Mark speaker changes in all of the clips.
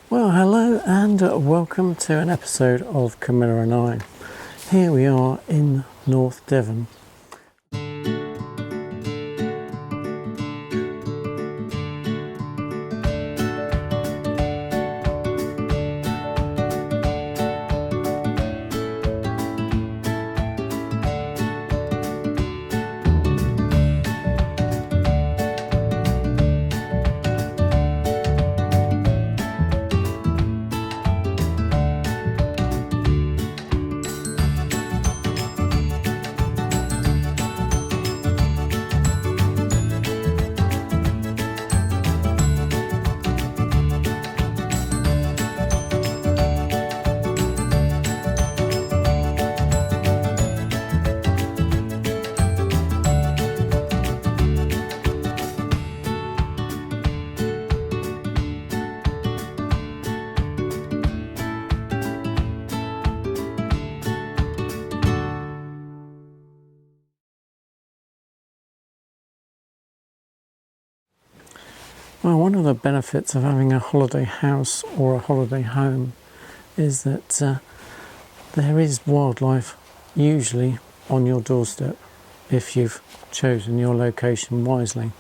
Speaker 1: Well, hello and welcome to an episode of Camilla and I. Here we are in North Devon. Well, one of the benefits of having a holiday house or a holiday home is that there is wildlife usually on your doorstep if you've chosen your location wisely.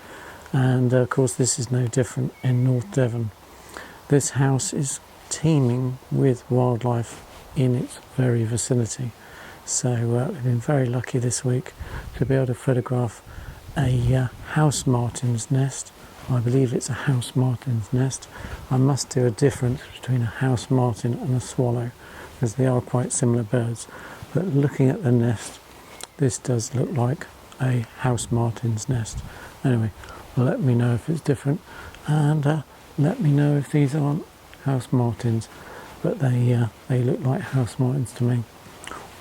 Speaker 1: And of course this is no different in North Devon. This house is teeming with wildlife in its very vicinity. So we've been very lucky this week to be able to photograph a house martin's nest. I believe it's a house martin's nest. I must do a difference between a house martin and a swallow because they are quite similar birds. But looking at the nest, this does look like a house martin's nest. Anyway, let me know if it's different and let me know if these aren't house martins. But they look like house martins to me.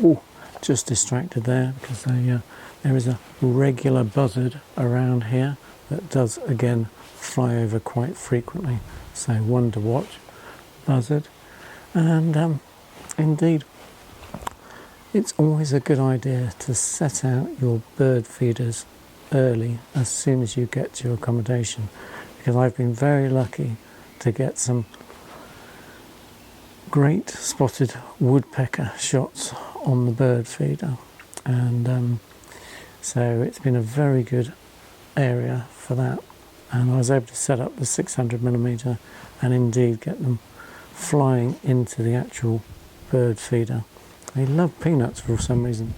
Speaker 1: Oh, just distracted there because there is a regular buzzard around here that does again fly over quite frequently, so one to watch. Buzzard. And indeed it's always a good idea to set out your bird feeders early as soon as you get to your accommodation, because I've been very lucky to get some great spotted woodpecker shots on the bird feeder, and so it's been a very good area for that, and I was able to set up the 600mm and indeed get them flying into the actual bird feeder. They love peanuts for some reason.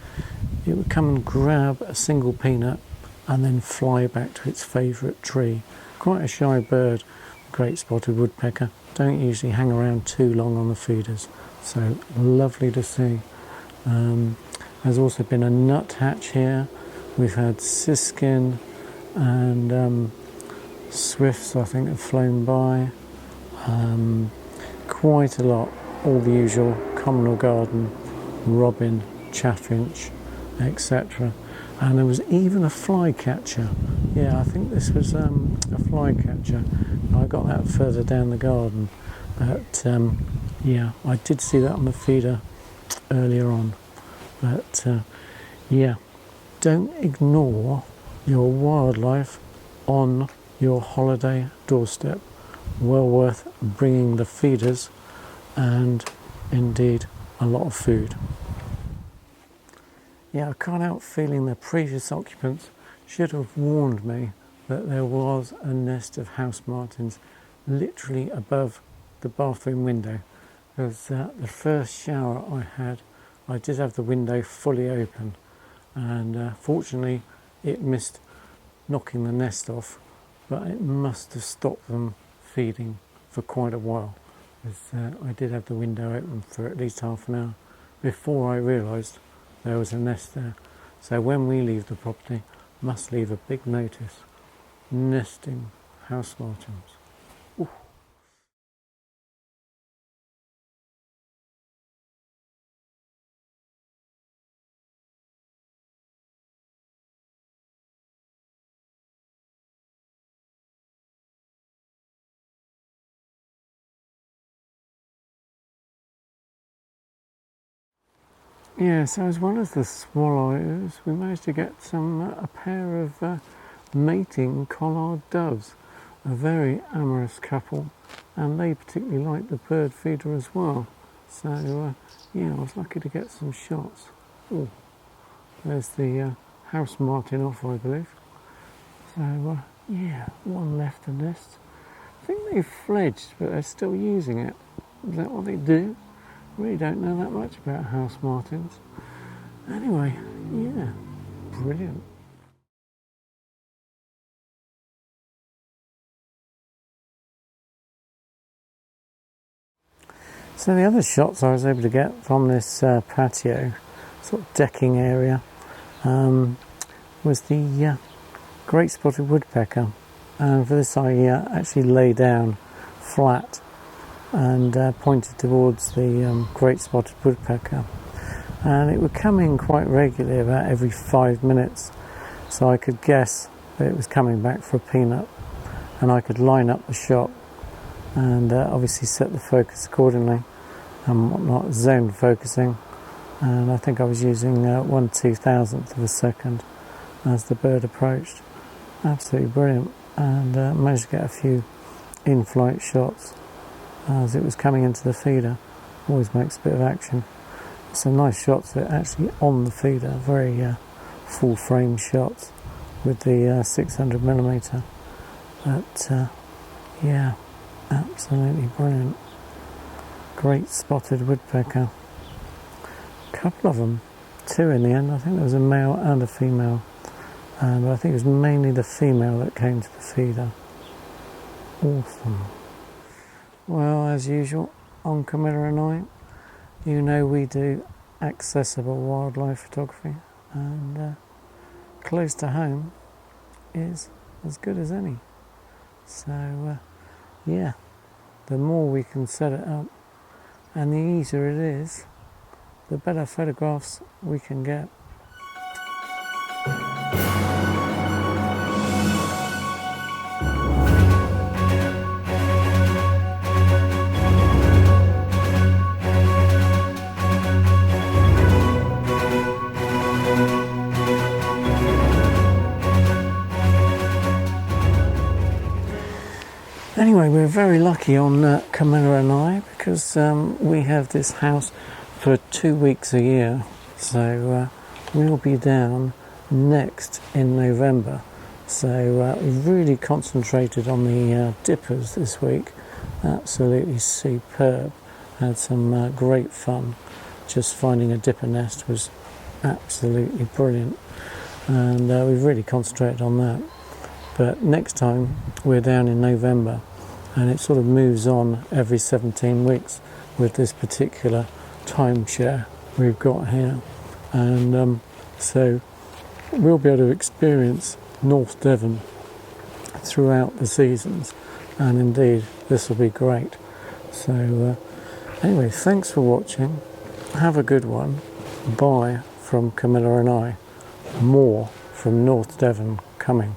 Speaker 1: It would come and grab a single peanut and then fly back to its favourite tree. Quite a shy bird, great spotted woodpecker. Don't usually hang around too long on the feeders, so lovely to see. There's also been a nuthatch here. We've had siskin and swifts, I think, have flown by. Quite a lot, all the usual common or garden, robin, chaffinch, etc. And there was even a flycatcher. Yeah, I think this was a flycatcher. I got that further down the garden, but yeah, I did see that on the feeder earlier on. But yeah, don't ignore your wildlife on your holiday doorstep. Well worth bringing the feeders and indeed a lot of food. Yeah, I can't help feeling the previous occupants should have warned me that there was a nest of house martins literally above the bathroom window, because the first shower I had, I did have the window fully open, and fortunately it missed knocking the nest off, but it must have stopped them feeding for quite a while, because I did have the window open for at least half an hour before I realised there was a nest there. So when we leave the property, must leave a big notice: nesting house martins. Ooh. Yes, as well as the swallows, we managed to get a pair of mating collared doves. a very amorous couple, and they particularly like the bird feeder as well. So yeah, I was lucky to get some shots. Oh, there's the house martin off, I believe. So yeah, one left to nest. I think they've fledged, but they're still using it. Is that what they do? Really don't know that much about house martins. Anyway, yeah, brilliant. So the other shots I was able to get from this patio, sort of decking area, was the great spotted woodpecker. And for this I actually lay down flat and pointed towards the great spotted woodpecker. And it would come in quite regularly, about every 5 minutes. So I could guess that it was coming back for a peanut. And I could line up the shot and obviously set the focus accordingly and whatnot, zone focusing. And I think I was using 1/2000th of a second as the bird approached. Absolutely brilliant. And managed to get a few in-flight shots as it was coming into the feeder. Always makes a bit of action. Some nice shots that actually on the feeder, very full frame shots with the 600mm. But yeah, absolutely brilliant. Great spotted woodpecker. A couple of them, 2 in the end. I think there was a male and a female. But I think it was mainly the female that came to the feeder. Awesome. Well, as usual, on Camilla and I, you know we do accessible wildlife photography, and close to home is as good as any. So yeah, the more we can set it up and the easier it is, the better photographs we can get. Anyway, we're very lucky on Camilla and I, because we have this house for 2 weeks a year. So we'll be down next in November. So we've really concentrated on the dippers this week. Absolutely superb. Had some great fun. Just finding a dipper nest was absolutely brilliant. And we've really concentrated on that. But next time we're down in November, and it sort of moves on every 17 weeks with this particular timeshare we've got here. And so we'll be able to experience North Devon throughout the seasons, and indeed this will be great. So anyway, thanks for watching. Have a good one. Bye from Camilla and I. More from North Devon coming.